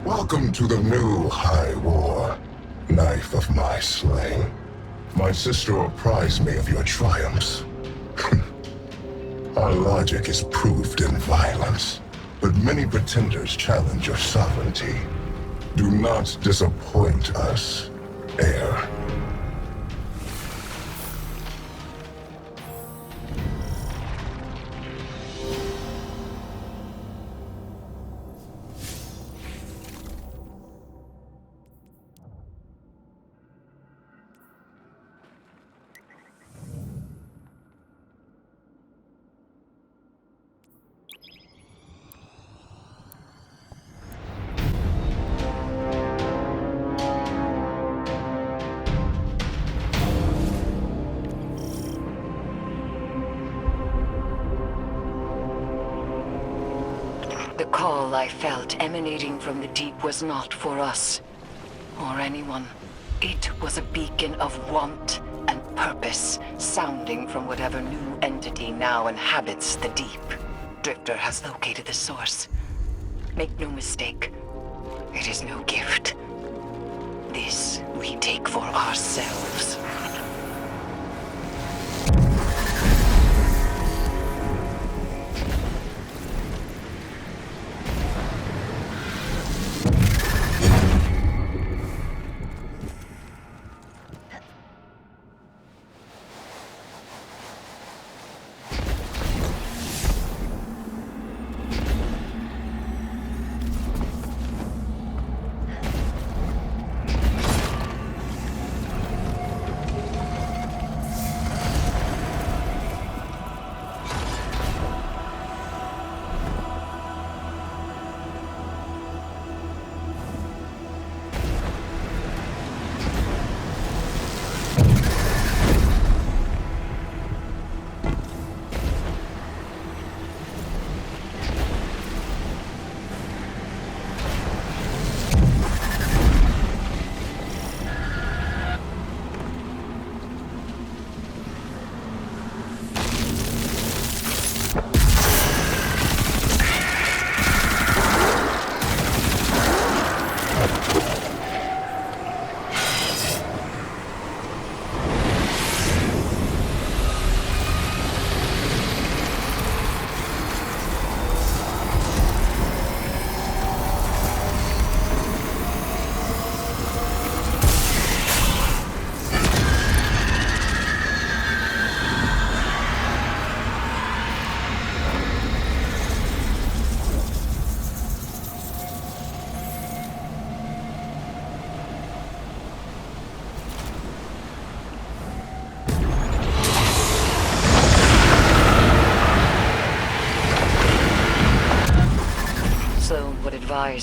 Welcome to the new High War, knife of my slaying. My sister apprised me of your triumphs. Our logic is proved in violence, but many pretenders challenge your sovereignty. Do not disappoint us, heir. The call I felt emanating from the deep was not for us, or anyone. It was a beacon of want and purpose, sounding from whatever new entity now inhabits the deep. Drifter has located the source. Make no mistake, it is no gift. This we take for ourselves.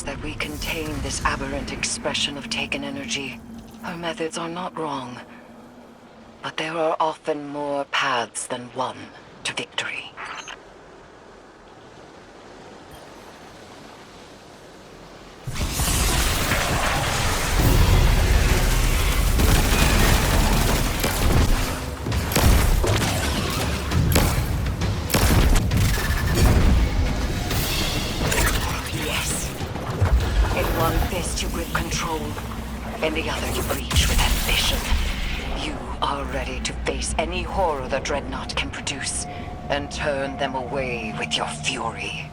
That we contain this aberrant expression of taken energy. Her methods are not wrong, but there are often more paths than one to victory. One fist you grip control, in the other you reach with ambition. You are ready to face any horror the Dreadnought can produce, and turn them away with your fury.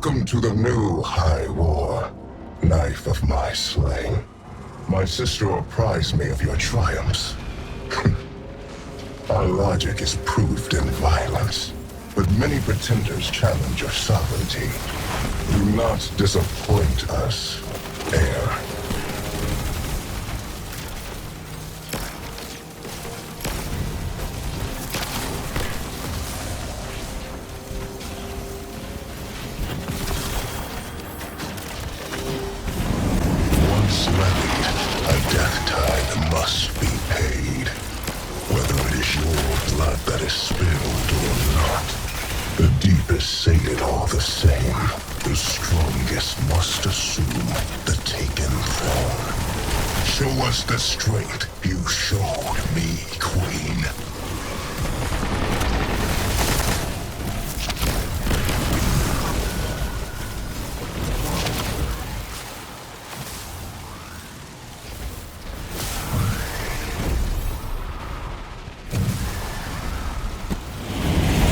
Welcome to the new High War, knife of my slaying. My sister apprised me of your triumphs. Our logic is proved in violence, but many pretenders challenge your sovereignty. Do not disappoint us, heir. Once levied, a death tithe must be paid. Whether it is your blood that is spilled or not, the deep is sated all the same. The strongest must assume the taken throne. Show us the strength you showed me, Queen.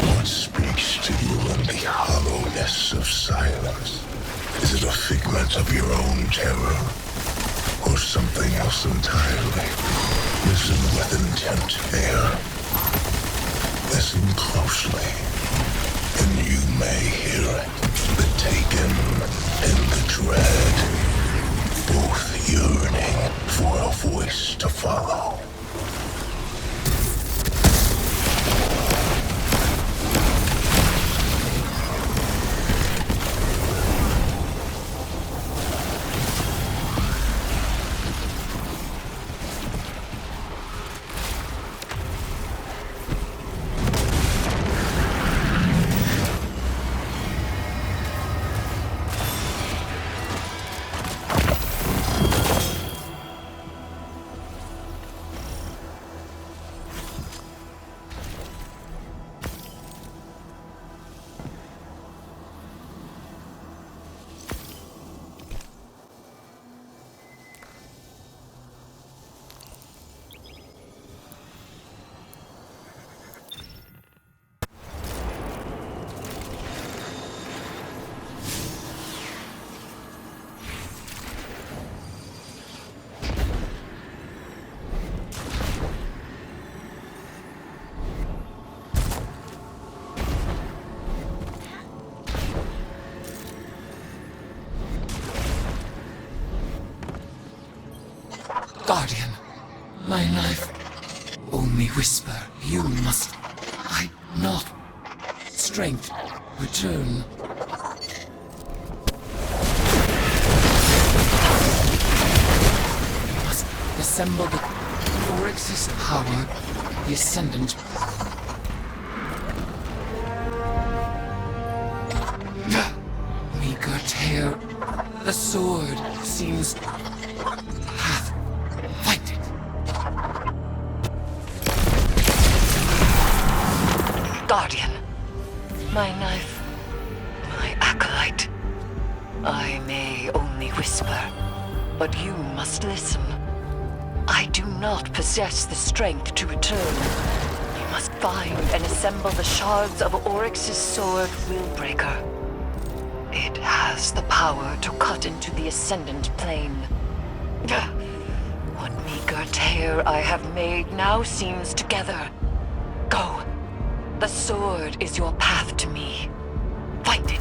What speaks to you in the hollowness of silence? Is it a figment of your own terror? Or something else entirely? Listen with intent, heir. Listen closely, and you may hear it. The taken and the dread, both yearning for a voice to follow. Guardian, my knife. Only whisper. You must hide not. Strength, return. You must assemble the Eheresy power, the Ascendant. Meager tear. The sword seems Guardian, my knife, my acolyte. I may only whisper, but you must listen. I do not possess the strength to return. You must find and assemble the shards of Oryx's sword, Willbreaker. It has the power to cut into the Ascendant plane. What meager tear I have made now seems together. Go. The sword is your path to me. Find it.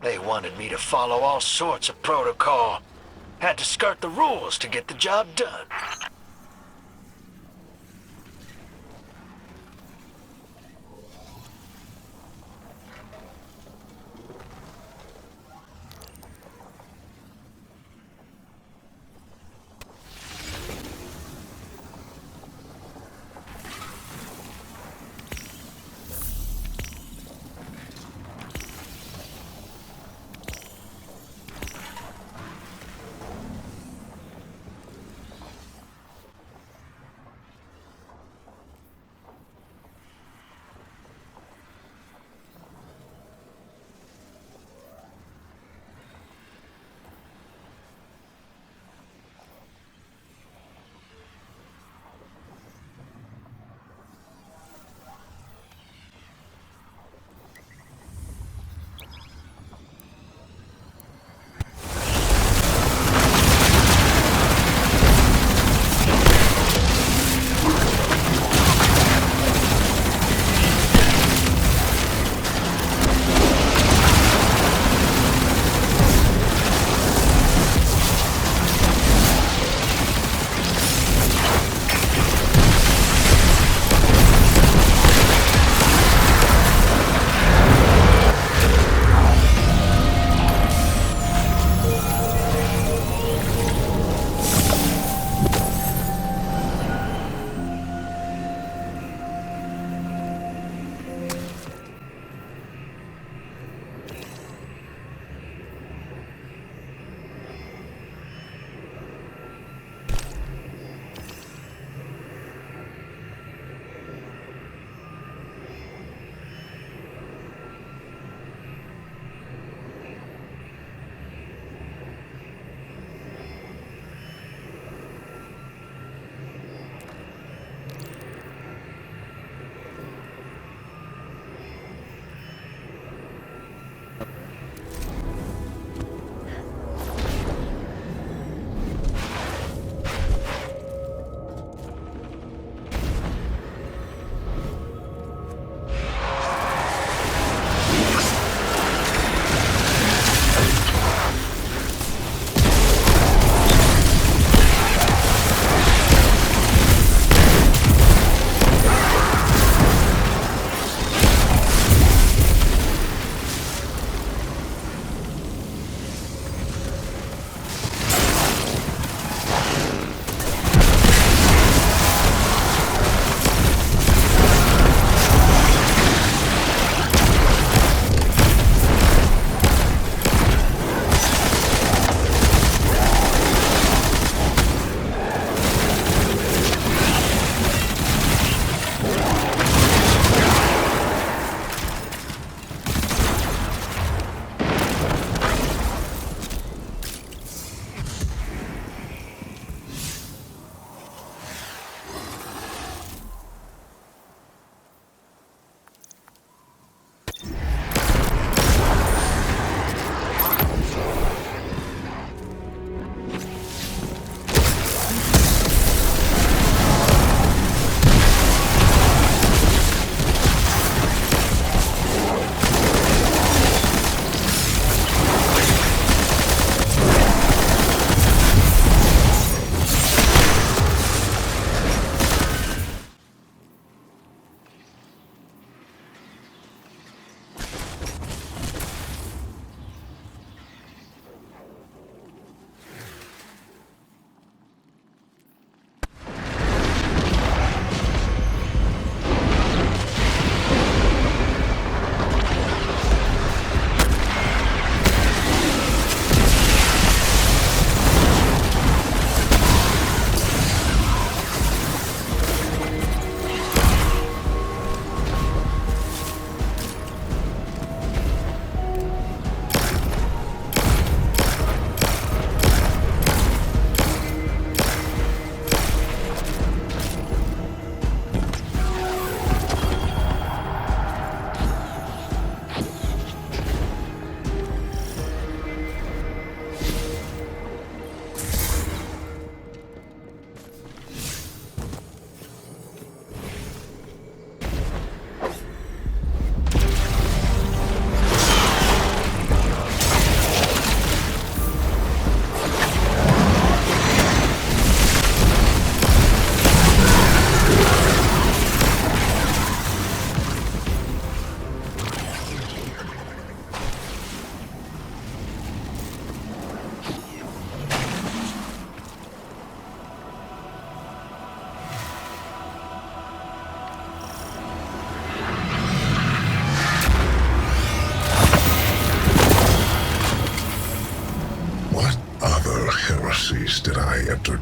They wanted me to follow all sorts of protocol. Had to skirt the rules to get the job done.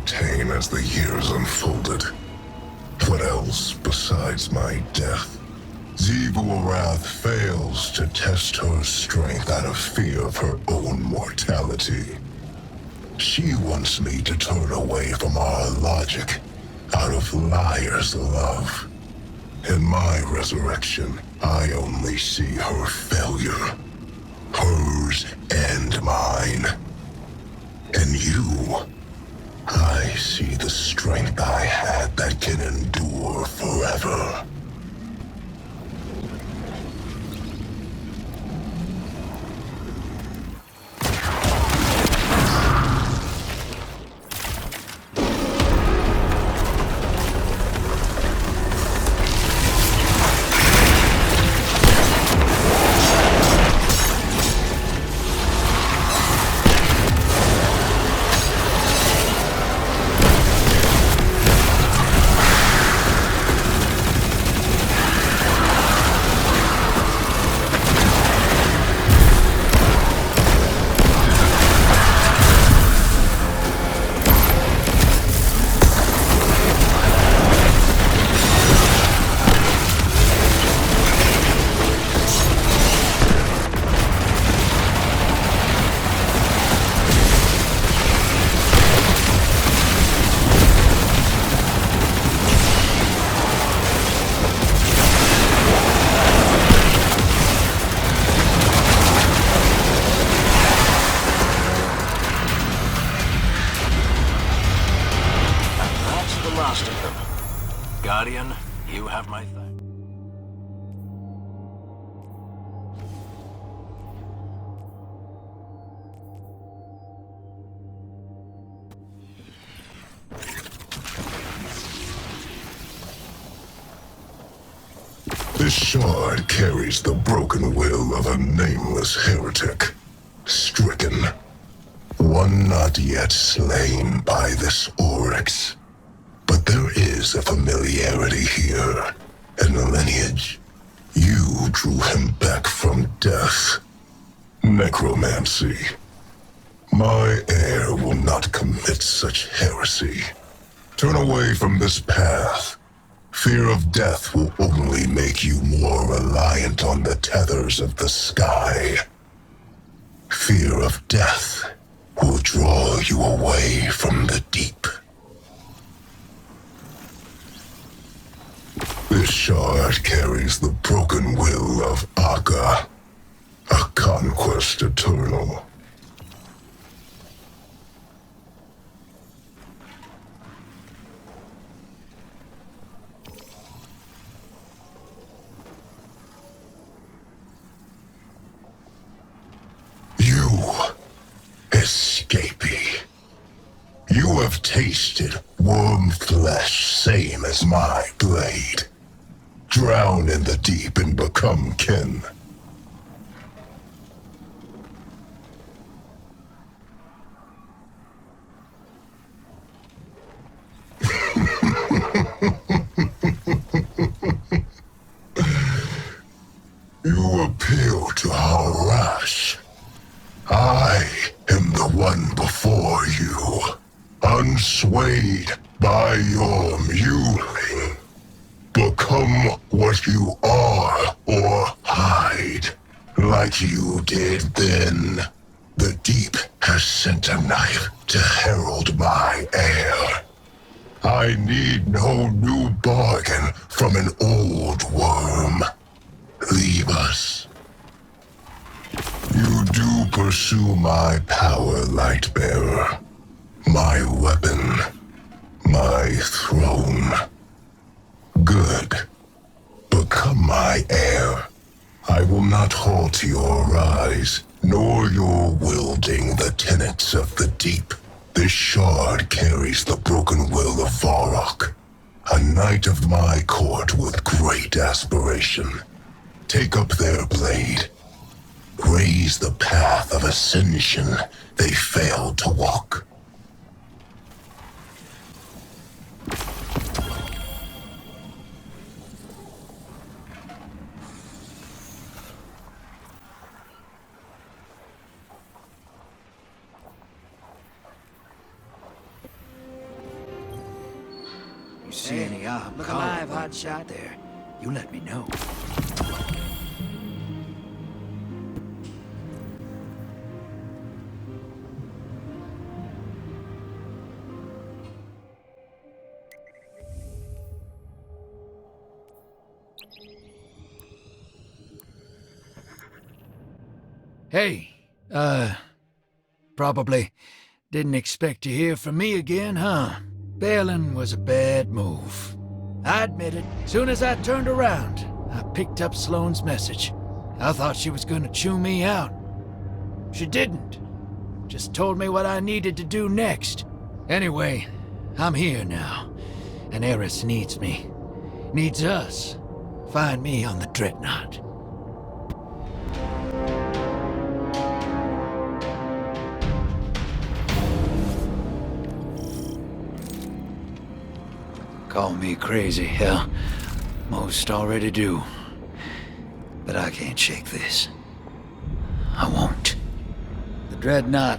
obtain as the years unfolded. What else besides my death? Zivu-Arath fails to test her strength out of fear of her own mortality. She wants me to turn away from our logic, out of liar's love. In my resurrection, I only see her failure. Hers and mine. In you, I see the strength I had that can endure forever. Guardian, you have my thanks. This shard carries the broken will of a nameless heretic. Stricken. One not yet slain by this Oryx. But there is a familiarity here, and a lineage. You drew him back from death. Necromancy. My heir will not commit such heresy. Turn away from this path. Fear of death will only make you more reliant on the tethers of the sky. Fear of death will draw you away from the deep. This shard carries the broken will of Akka, a conquest eternal. You, escapee. You have tasted worm flesh same as my blade. Drown in the deep and become kin. You appeal to our rash. I am the one before you, unswayed by your mewling. Become what you are, or hide, like you did then. The deep has sent a knife to herald my heir. I need no new bargain from an old worm. Leave us. You do pursue my power, Lightbearer. My weapon. My throne. Good. Become my heir. I will not halt your rise, nor your wielding the tenets of the deep. This shard carries the broken will of Varrock, a knight of my court with great aspiration. Take up their blade. Raise the path of ascension they failed to walk. see any look alive, hotshot. there, you let me know. Hey, probably didn't expect to hear from me again, huh? Bailing was a bad move. I admit it. Soon as I turned around, I picked up Sloane's message. I thought she was gonna chew me out. She didn't. Just told me what I needed to do next. Anyway, I'm here now, and Eris needs me. Needs us. Find me on the Dreadnought. Call me crazy, hell. Most already do. But I can't shake this. I won't. The Dreadnought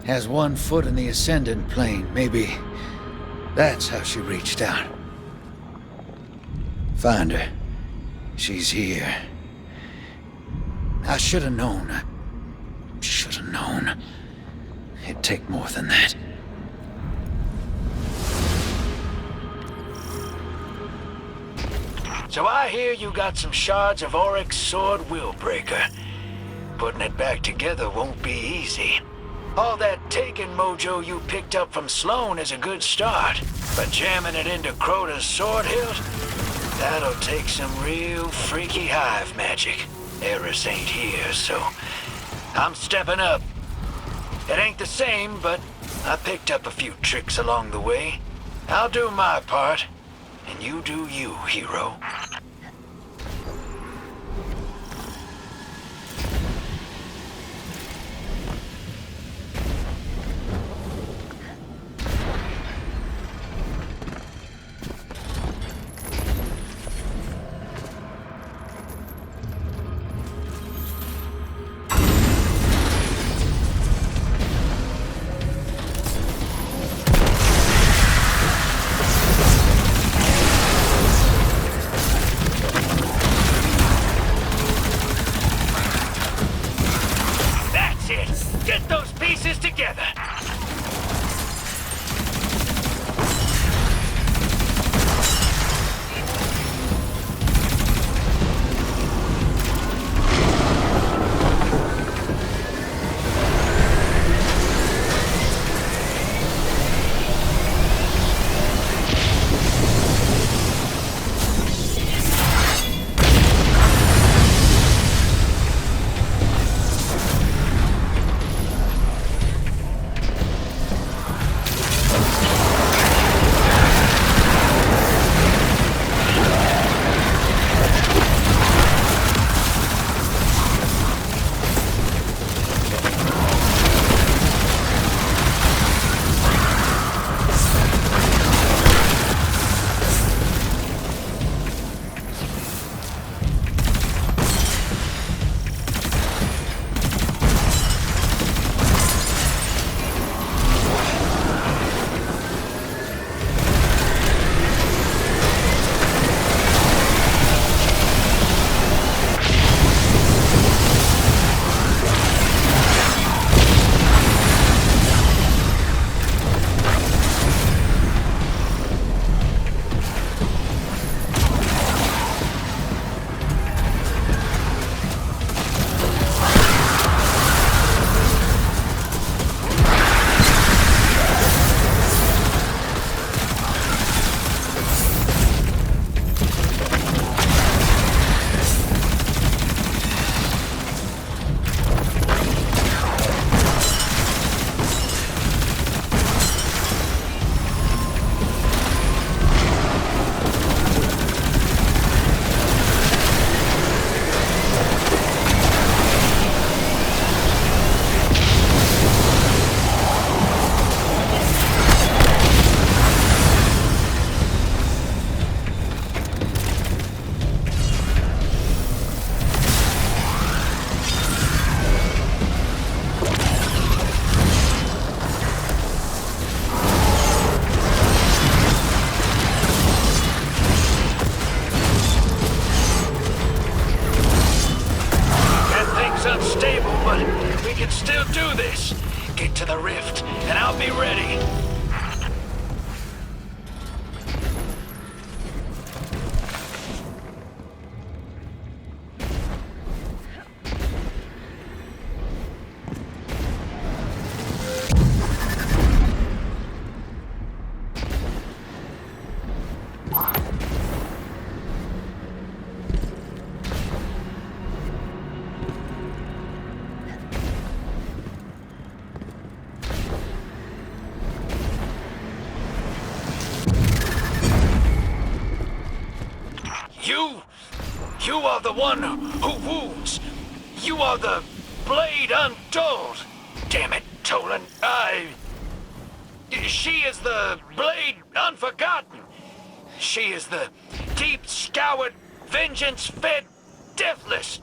has one foot in the Ascendant Plane. Maybe that's how she reached out. Find her. She's here. I should have known. I should have known. It'd take more than that. So I hear you got some shards of Oryx's sword Willbreaker. Putting it back together won't be easy. All that taken mojo you picked up from Sloane is a good start, but jamming it into Crota's sword hilt? That'll take some real freaky hive magic. Eris ain't here, so I'm stepping up. It ain't the same, but I picked up a few tricks along the way. I'll do my part. And you do you, hero. still do this. Get to the rift, and I'll be ready. You are the one who wounds. You are the blade undulled. Damn it, Tolan. She is the blade unforgotten. She is the deep-scoured, vengeance-fed, deathless.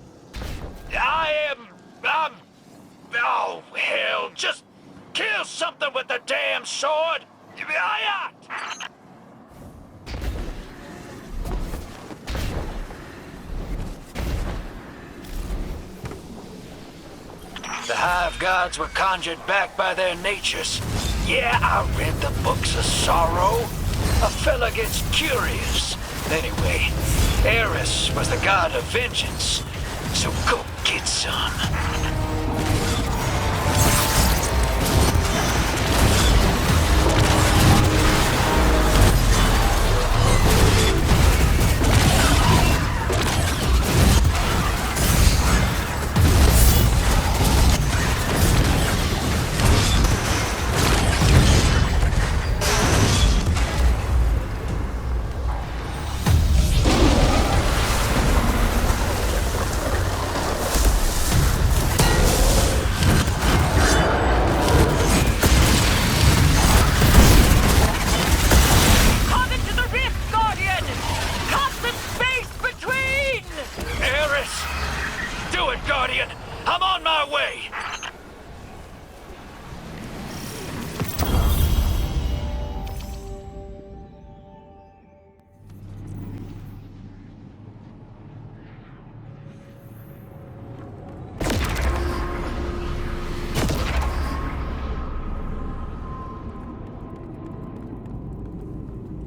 Oh, hell, just kill something with the damn sword. The Hive Gods were conjured back by their natures. Yeah, I read the books of sorrow. A fella gets curious. Anyway, Eris was the god of vengeance. So go get some. I'm on my way!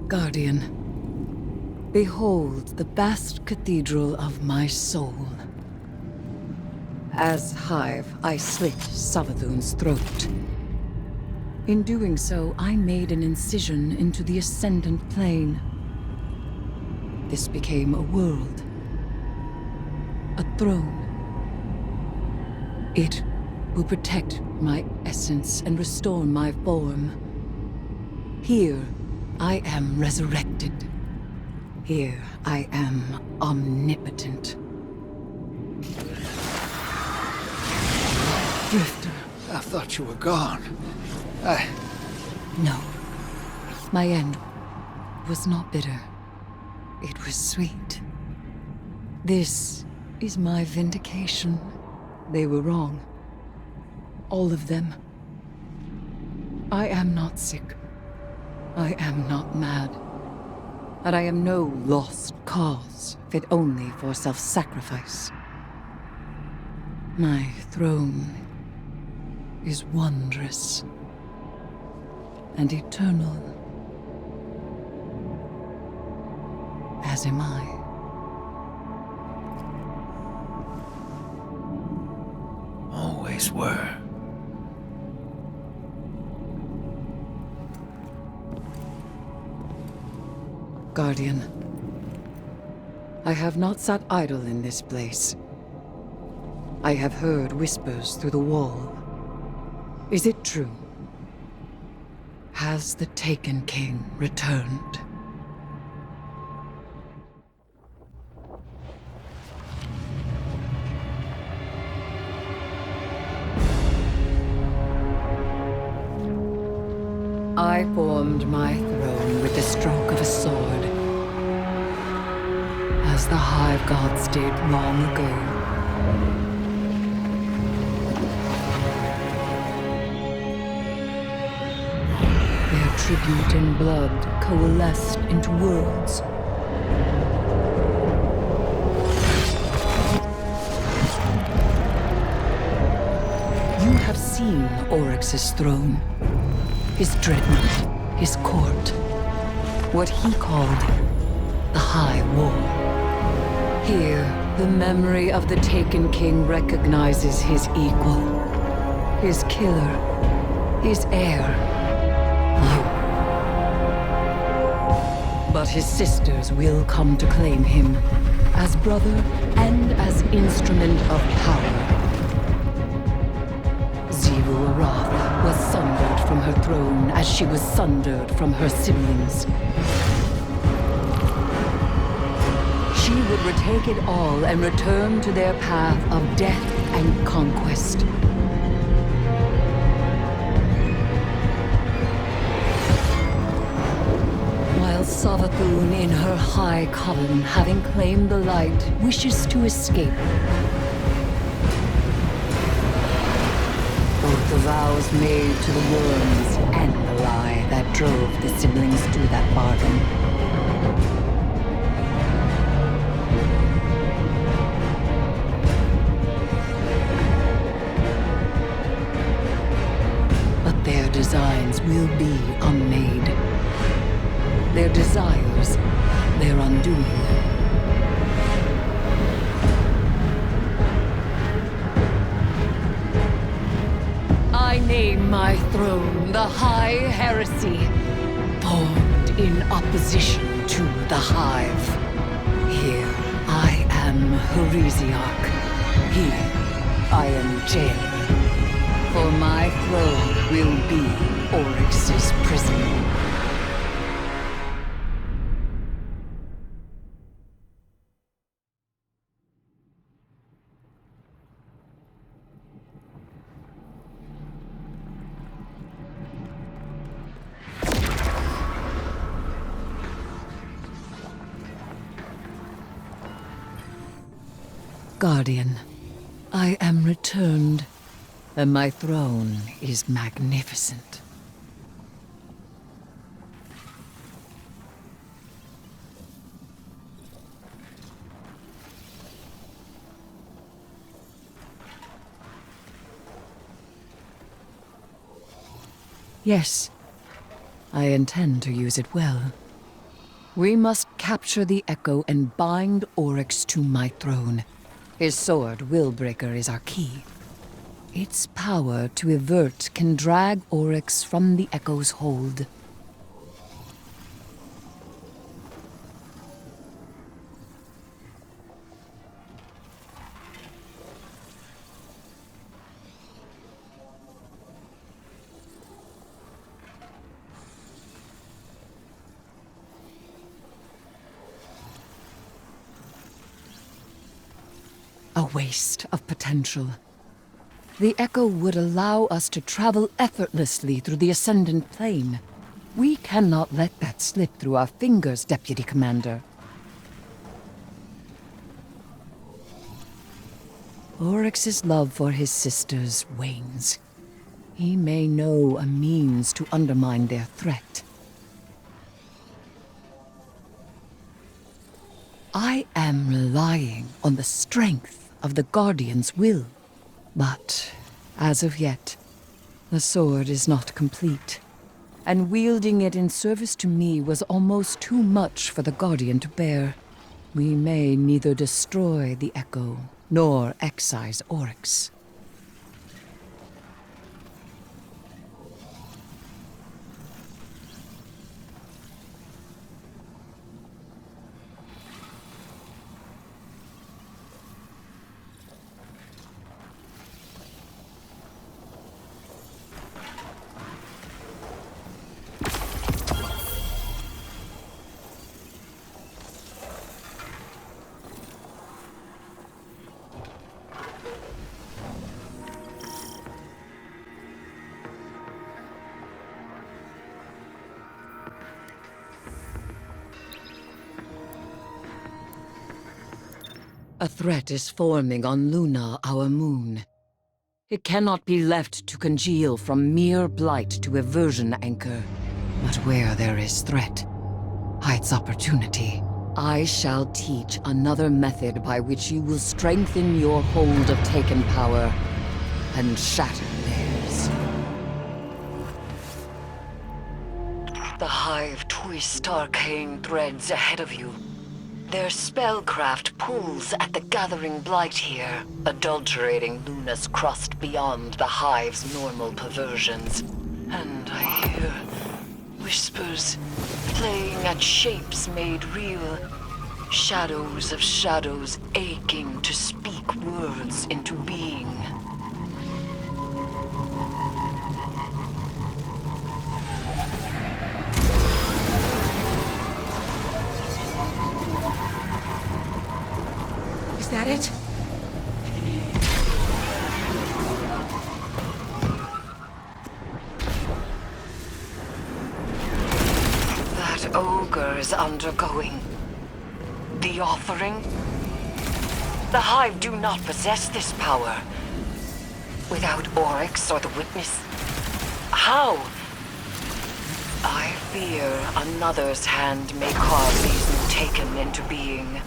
Guardian, behold the vast cathedral of my soul. As Hive, I slit Savathun's throat. In doing so, I made an incision into the Ascendant Plane. This became a world. A throne. It will protect my essence and restore my form. Here, I am resurrected. Here, I am omnipotent. Drifter, I thought you were gone. No. My end was not bitter. It was sweet. This is my vindication. They were wrong. All of them. I am not sick. I am not mad. And I am no lost cause, fit only for self-sacrifice. My throne is wondrous and eternal, as am I. Always were. Guardian, I have not sat idle in this place. I have heard whispers through the wall. Is it true? Has the Taken King returned? I formed my throne with the stroke of a sword, as the Hive Gods did long ago. Tribute and blood coalesced into worlds. You seen Oryx's throne, his dreadnought, his court, what he called the High Wall. Here, the memory of the Taken King recognizes his equal, his killer, his heir, you. But his sisters will come to claim him as brother and as instrument of power. Zivu Arath was sundered from her throne as she was sundered from her siblings. She would retake it all and return to their path of death and conquest. While Savathun in her high coven, having claimed the light, wishes to escape. Both the vows made to the worms and the lie that drove the siblings to that bargain. But their designs will be unmade. Their desires, their undoing. I name my throne the Eheresy, formed in opposition to the Hive. Here I am Heresiarch. Here I am jailer. For my throne will be Oryx's prison. Guardian, I am returned, and my throne is magnificent. Yes, I intend to use it well. We must capture the Echo and bind Oryx to my throne. His sword, Willbreaker, is our key. Its power to avert can drag Oryx from the Echo's hold. A waste of potential. The Echo would allow us to travel effortlessly through the Ascendant Plane. We cannot let that slip through our fingers, Deputy Commander. Oryx's love for his sisters wanes. He may know a means to undermine their threat. I am relying on the strength of the Guardian's will. But, as of yet, the sword is not complete, and wielding it in service to me was almost too much for the Guardian to bear. We may neither destroy the Echo, nor excise Oryx. A threat is forming on Luna, our moon. It cannot be left to congeal from mere blight to aversion anchor. But where there is threat, hides opportunity. I shall teach another method by which you will strengthen your hold of Taken power and shatter theirs. twist arcane threads ahead of you. Their spellcraft pulls at the gathering blight here, adulterating Luna's crust beyond the Hive's normal perversions. And I hear whispers, playing at shapes made real. Shadows of shadows aching to speak words into being. Is that it? That ogre is undergoing the offering? The Hive do not possess this power. Without Oryx or the Witness, how? I fear another's hand may cause these new taken into being.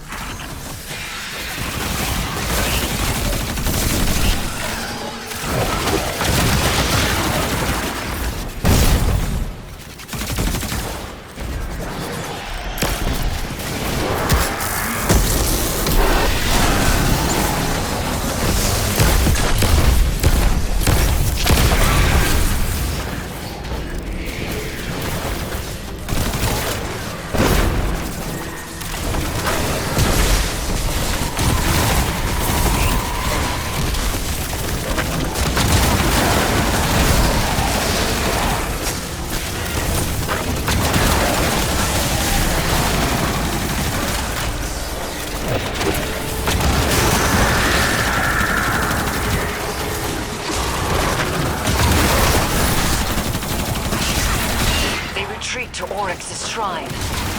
To Oryx's shrine,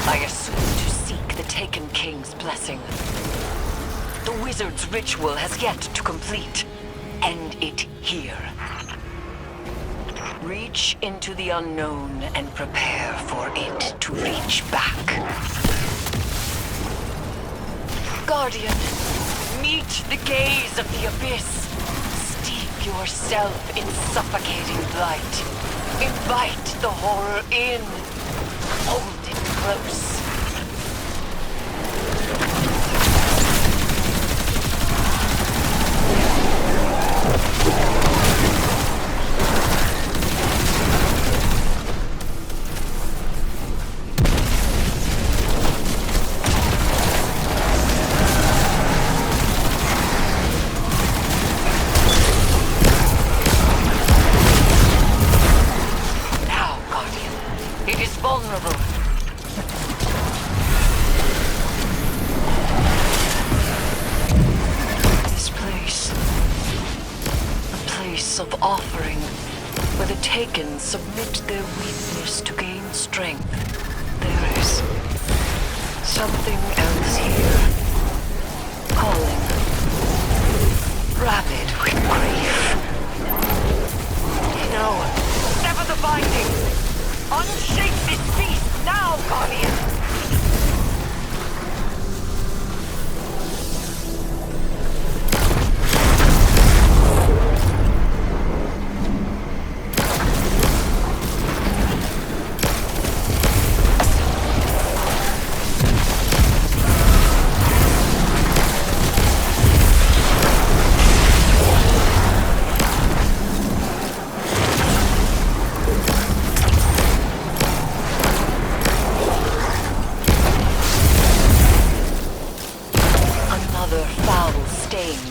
I assume to seek the Taken King's blessing. The wizard's ritual has yet to complete. End it here. Reach into the unknown and prepare for it to reach back. Guardian, meet the gaze of the abyss. Steep yourself in suffocating light. Invite the horror in. Hold it close. Now, Guardian, it is vulnerable. Of offering, where the Taken submit their weakness to gain strength. There is something else here, calling, rabid with grief. No, sever the binding! Unshake this beast now, Guardian!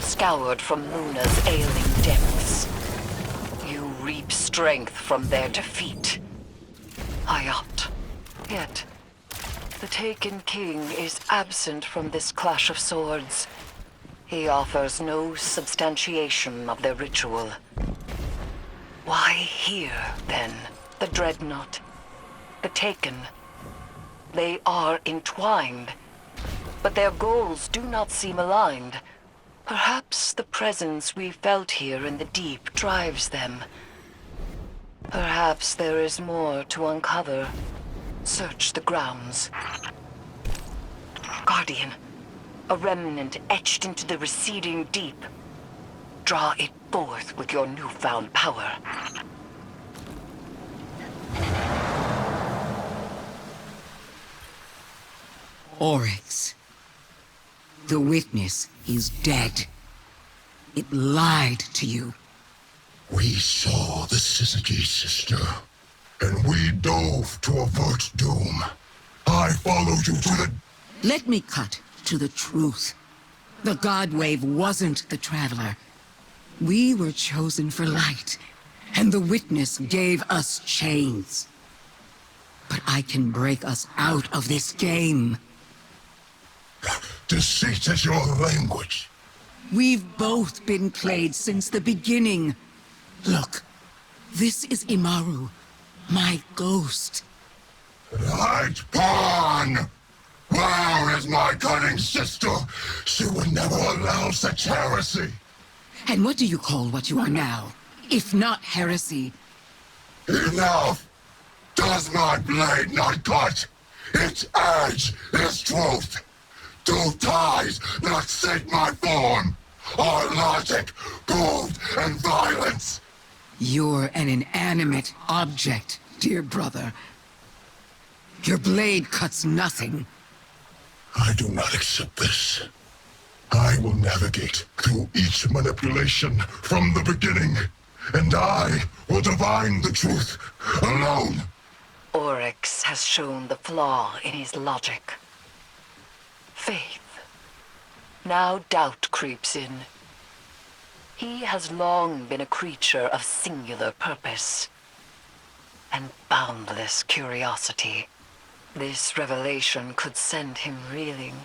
Scoured from Luna's ailing depths. You reap strength from their defeat. Hayat. Yet, the Taken King is absent from this clash of swords. He offers no substantiation of their ritual. Why here, then, the Dreadnought? The Taken? They are entwined, but their goals do not seem aligned. Perhaps the presence we felt here in the deep drives them. Perhaps there is more to uncover. Search the grounds. Guardian, a remnant etched into the receding deep. Draw it forth with your newfound power. Oryx. The witness is dead. It lied to you. We saw the Syzygy, sister, and we dove to avert doom. I followed you to the... Let me cut to the truth. The God Wave wasn't the Traveler. We were chosen for light, and the witness gave us chains. But I can break us out of this game. Deceit is your language. We've both been played since the beginning. Look, this is Imaru, my ghost. Light pawn! Where is my cunning sister? She would never allow such heresy. And what do you call what you are now, if not heresy? Enough! Does my blade not cut? Its edge is truth. Do ties not sink my form? Are logic, gold, and violence? You're an inanimate object, dear brother. Your blade cuts nothing. I do not accept this. I will navigate through each manipulation from the beginning, and I will divine the truth alone. Oryx has shown the flaw in his logic. Faith. Now doubt creeps in. He has long been a creature of singular purpose and boundless curiosity. This revelation could send him reeling,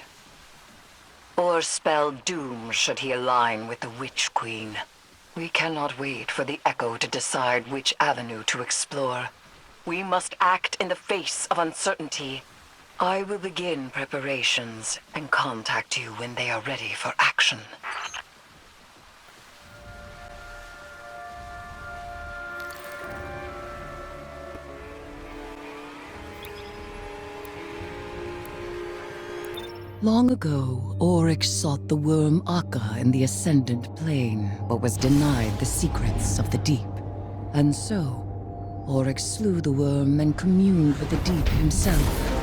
or spell doom should he align with the Witch Queen. We cannot wait for the Echo to decide which avenue to explore. We must act in the face of uncertainty. I will begin preparations and contact you when they are ready for action. Long ago, Oryx sought the worm Akka in the Ascendant Plane, but was denied the secrets of the deep. And so, Oryx slew the worm and communed with the deep himself.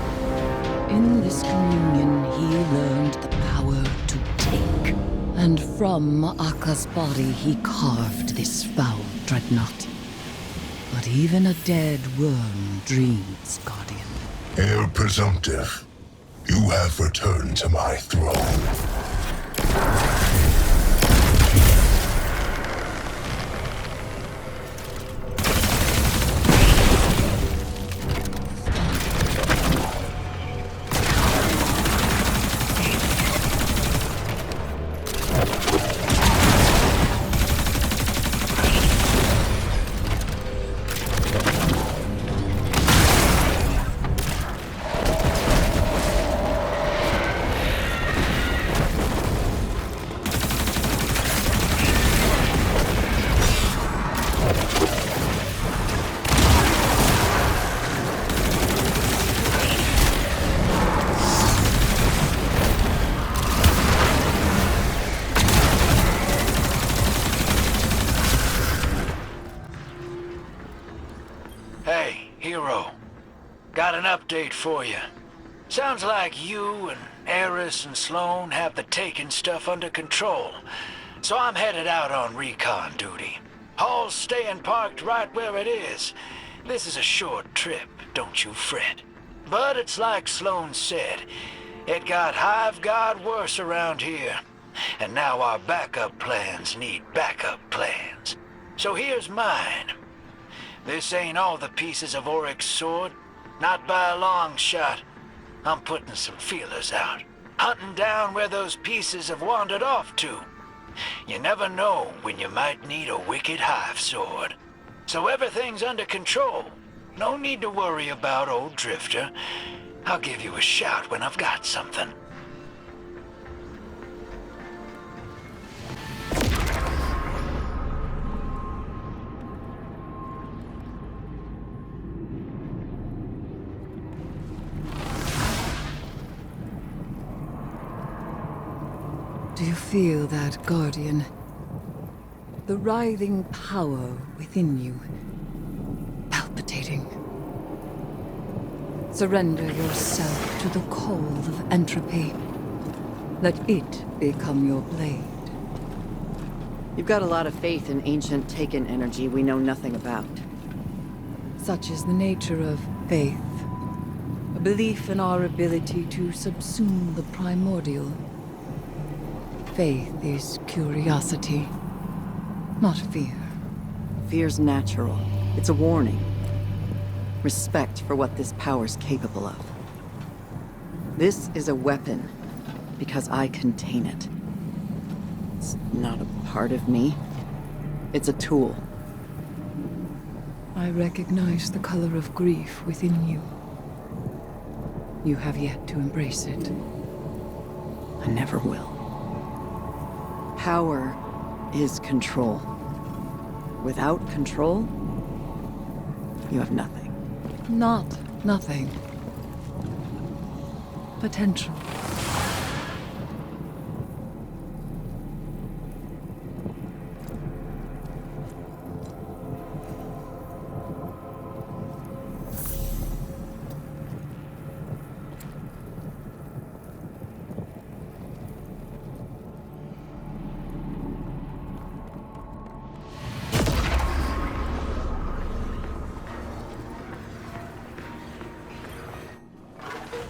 In this communion, he learned the power to take. And from Akka's body, he carved this foul dreadnought. But even a dead worm dreams, Guardian. Heir presumptive, you have returned to my throne. Got an update for you. Sounds like you and Eris and Sloan have the Taken stuff under control. So I'm headed out on recon duty. Hall's staying parked right where it is. This is a short trip, don't you fret. But it's like Sloan said, it got Hive God worse around here. And now our backup plans need backup plans. So here's mine. This ain't all the pieces of Oryx's sword. Not by a long shot. I'm putting some feelers out. Hunting down where those pieces have wandered off to. You never know when you might need a wicked Hive sword. So everything's under control. No need to worry about old Drifter. I'll give you a shout when I've got something. Do you feel that, Guardian? The writhing power within you, palpitating. Surrender yourself to the cold of entropy. Let it become your blade. You've got a lot of faith in ancient Taken energy we know nothing about. Such is the nature of faith. A belief in our ability to subsume the primordial. Faith is curiosity, not fear. Fear's natural. It's a warning. Respect for what this power's capable of. This is a weapon because I contain it. It's not a part of me. It's a tool. I recognize the color of grief within you. You have yet to embrace it. I never will. Power is control. Without control, you have nothing. Not nothing. Potential.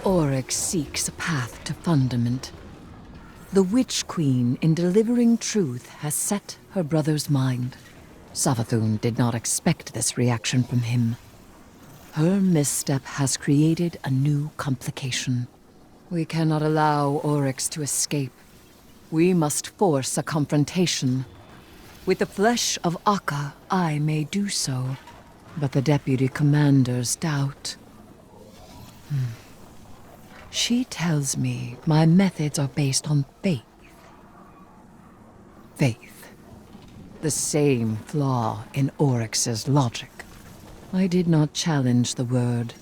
Oryx seeks a path to fundament. The Witch Queen, in delivering truth, has set her brother's mind. Savathun did not expect this reaction from him. Her misstep has created a new complication. We cannot allow Oryx to escape. We must force a confrontation. With the flesh of Akka, I may do so, but the Deputy Commander's doubt. She tells me my methods are based on faith. Faith. The same flaw in Oryx's logic. I did not challenge the word.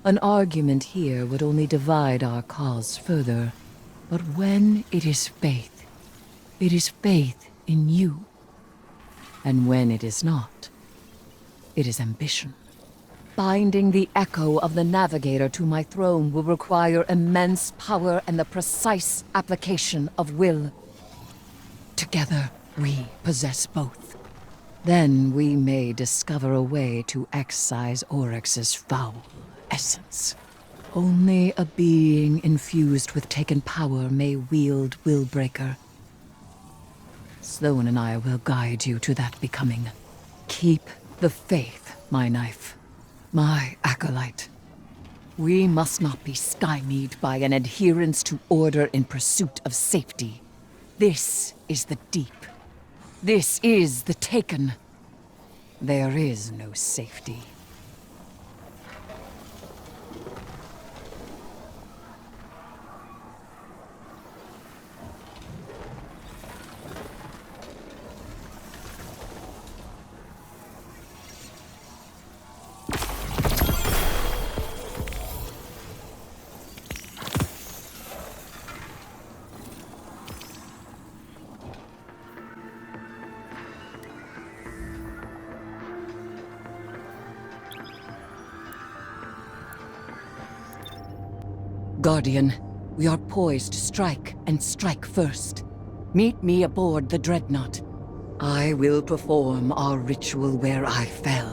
An argument here would only divide our cause further. But when it is faith in you. And when it is not, it is ambition. Binding the echo of the Navigator to my throne will require immense power and the precise application of will. Together, we possess both. Then we may discover a way to excise Oryx's foul essence. Only a being infused with Taken power may wield Willbreaker. Sloan and I will guide you to that becoming. Keep the faith, my knife. My acolyte. We must not be stymied by an adherence to order in pursuit of safety. This is the deep. This is the Taken. There is no safety. Guardian, we are poised to strike, and strike first. Meet me aboard the Dreadnought. I will perform our ritual where I fell.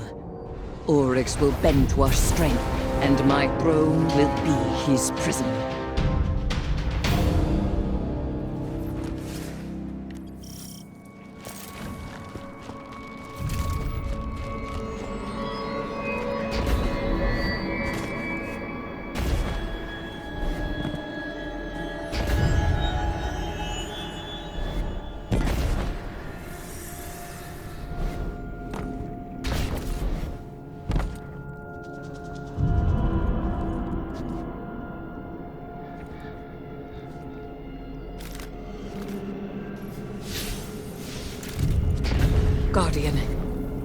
Oryx will bend to our strength, and my throne will be his prison. Guardian,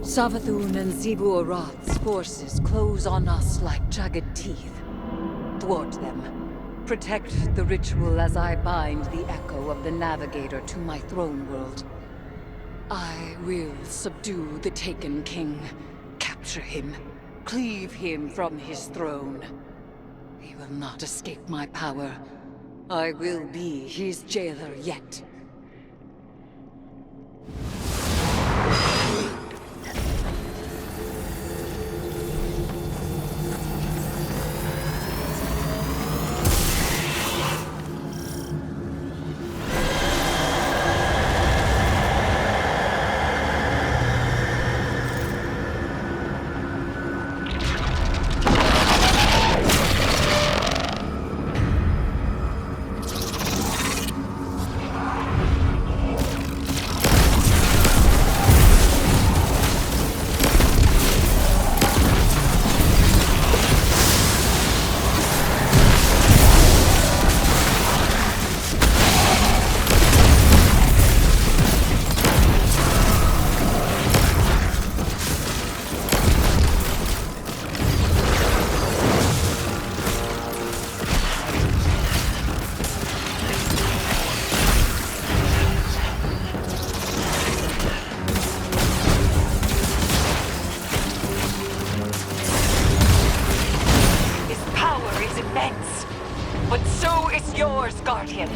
Savathun and Zebur Roth's forces close on us like jagged teeth. Thwart them. Protect the ritual as I bind the echo of the Navigator to my throne world. I will subdue the Taken King, capture him, cleave him from his throne. He will not escape my power. I will be his jailer yet. But so is yours, Guardian.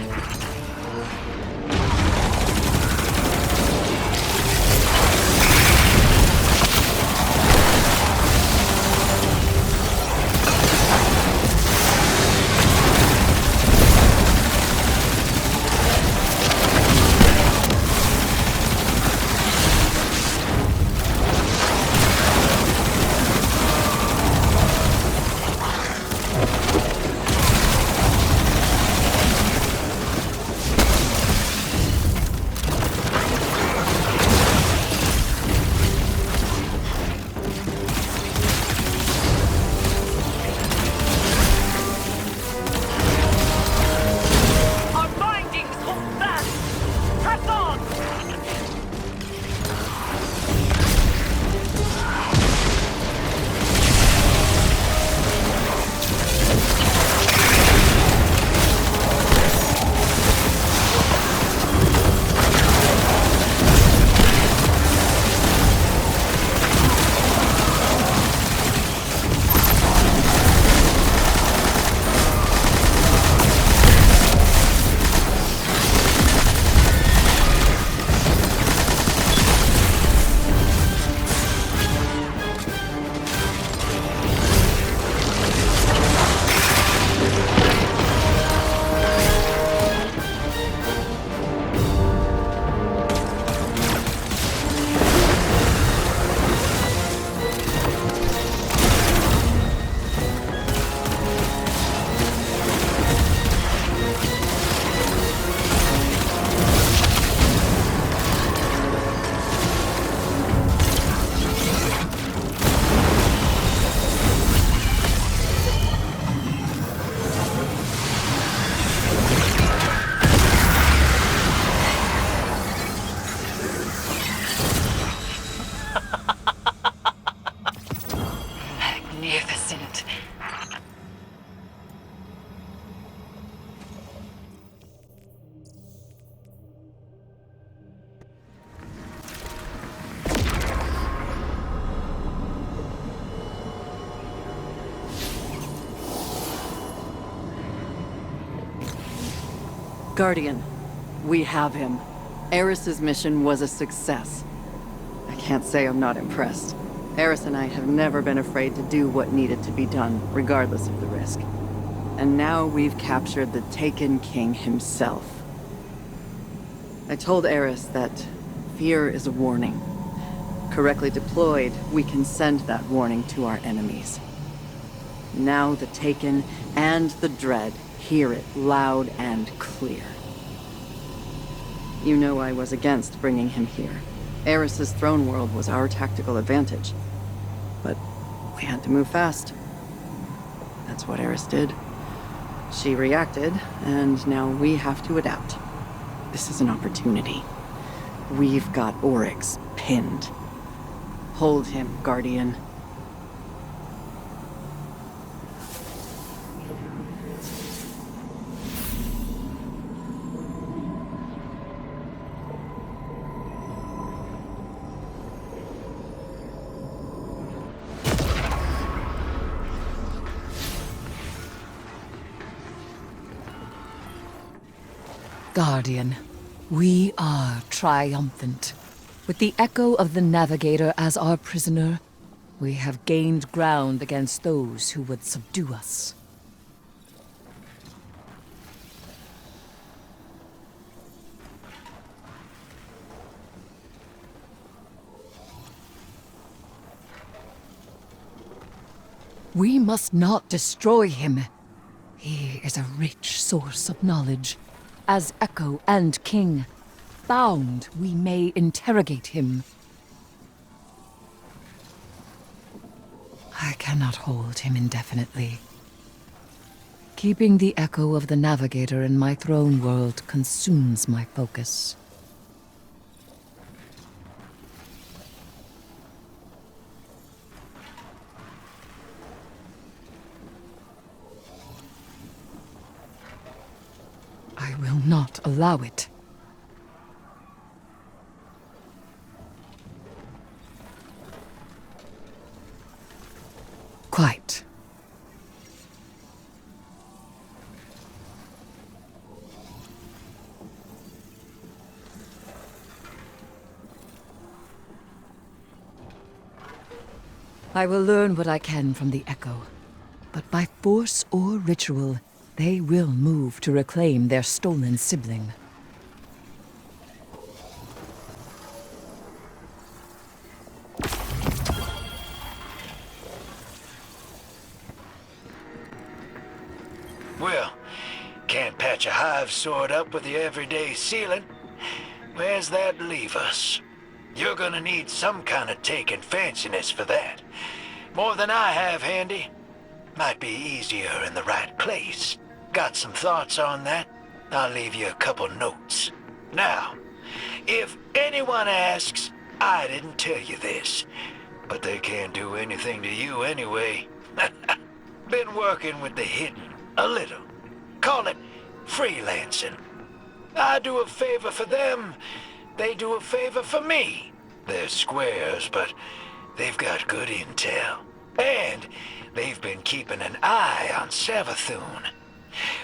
Magnificent. Guardian, we have him. Eris's mission was a success. I can't say I'm not impressed. Eris and I have never been afraid to do what needed to be done, regardless of the risk. And now we've captured the Taken King himself. I told Eris that fear is a warning. Correctly deployed, we can send that warning to our enemies. Now the Taken and the Dread hear it loud and clear. You know I was against bringing him here. Eris's throne world was our tactical advantage. But we had to move fast. That's what Eris did. She reacted, and now we have to adapt. This is an opportunity. We've got Oryx pinned. Hold him, Guardian. Guardian, we are triumphant. With the echo of the Navigator as our prisoner, we have gained ground against those who would subdue us. We must not destroy him. He is a rich source of knowledge. As Echo and King, bound we may interrogate him. I cannot hold him indefinitely. Keeping the echo of the Navigator in my throne world consumes my focus. I will not allow it. Quite. I will learn what I can from the Echo, but by force or ritual, they will move to reclaim their stolen sibling. Well, can't patch a hive sword up with the everyday sealant. Where's that leave us? You're gonna need some kind of taking fanciness for that. More than I have handy. Might be easier in the right place. Got some thoughts on that? I'll leave you a couple notes. Now, if anyone asks, I didn't tell you this, but they can't do anything to you anyway. Been working with the hidden a little. Call it freelancing. I do a favor for them, they do a favor for me. They're squares, but they've got good intel. And they've been keeping an eye on Savathun.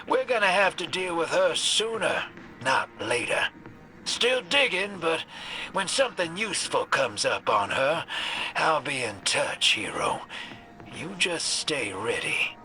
We're gonna have to deal with her sooner, not later. Still digging, but when something useful comes up on her, I'll be in touch, hero. You just stay ready.